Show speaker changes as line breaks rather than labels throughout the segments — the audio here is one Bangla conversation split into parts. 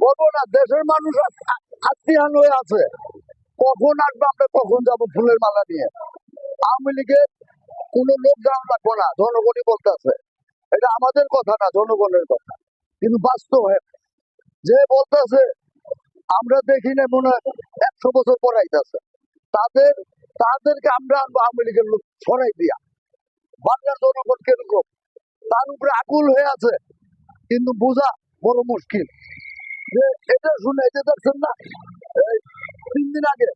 বলবো না, দেশের মানুষ আত্মীয়ান হয়ে আছে। কখন আসবে, আমরা কখন যাব ফুলের মালা নিয়ে? আওয়ামী লীগের কোন লোক যাওয়া লাগবো না, জনগণই বলতেছে। এটা আমাদের কথা না, জনগণের কথা। কিন্তু বাস্তব যে বলতেছে আমরা দেখি না, মনে হয় 100 বছর পর আইতাছে। তাদেরকে আমরা আনবো আওয়ামী লীগের লোক ছড়াই দিয়া। বাংলার জনগণ কিরকম তার উপরে আকুল হয়ে আছে, কিন্তু বোঝা বড় মুশকিল। যে এটা শুনে, এটা দেখছেন না, এই 3 দিন আগে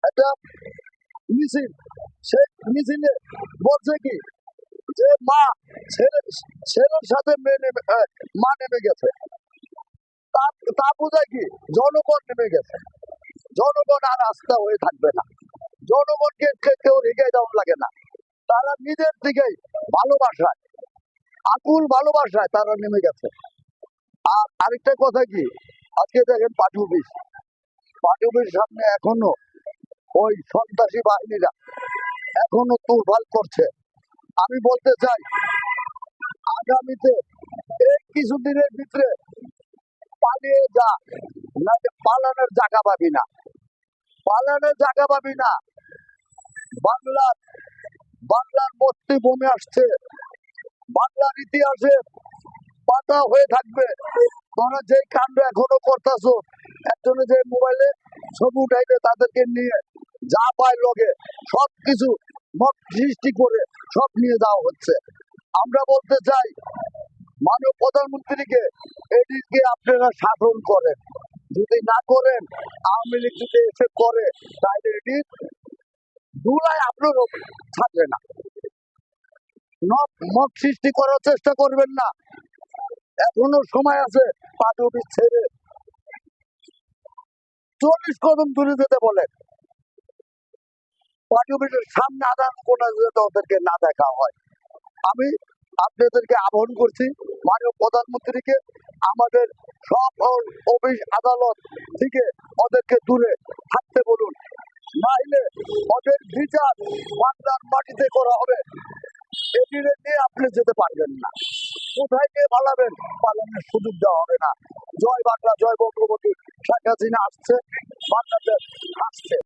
একটা মিছিল, সেই মিছিলে বলছে কি যে মা ছেলের সাথে মা নেমে গেছে। তা বোঝায় কি জনগণ নেমে গেছে। জনগণ আর আস্থা হয়ে থাকবে না, জনগণকে কেউ রেখে দেওয়া লাগে না। তারা নিজের দিকেই ভালোবাসায়, আকুল ভালোবাসায় তারা নেমে গেছে। আর আরেকটা কথা কি, আজকে দেখেন পার্টি অফিস সামনে এখনো ওই সন্ত্রাসী বাহিনীরা এখনো তোলপাড় করছে। আমি বলতে চাই, আগামীতে এই কিছুদিনের ভিতরে পালিয়ে যা, না পালানোর জায়গা পাবি না, পালানোর জায়গা পাবি না। বাংলার মূর্তি বমে আসছে, বাংলার ইতিহাসে পাতা হয়ে থাকবে। তোমরা যে কাণ্ড এখনো করতেছো, একজনে যে মোবাইলে ছবি উঠাইবে, তাদেরকে নিয়ে যা পায় লগে সবকিছু মত সৃষ্টি করে সব নিয়ে যাওয়া হচ্ছে। আমরা বলতে চাই, মাননীয় প্রধানমন্ত্রীকে এদিকে আপনারা শাসন করেন। যদি না করেন, আওয়ামী লীগ যদি এসে করে, তাহলে এটি দুলাই আপনারও থাকবে না। মত সৃষ্টি করার চেষ্টা করবেন না, এখনো সময় আছে। পার্টি অফিস ছেড়ে 40 কদম দূরে যেতে বলেন। পার্টি অফিসের সামনে আদান কোনা যাতে ওদেরকে না দেখা হয়। আমি আপনাদেরকে আহ্বান করছি, মাননীয় প্রধানমন্ত্রীকে আমাদের সব অফিস আদালত থেকে ওদেরকে দূরে থাকতে বলুন, নাইলে ওদের বিচার বাংলার মাটিতে করা হবে। এটিরে নিয়ে আপনি যেতে পারবেন না, কোথায় গিয়ে পালাবেন, পালানোর সুযোগ দেওয়া হবে না। জয় বাংলা, জয় বঙ্গবন্ধু শেখ হাসিনা আসছে, বাংলাদেশ আসছে।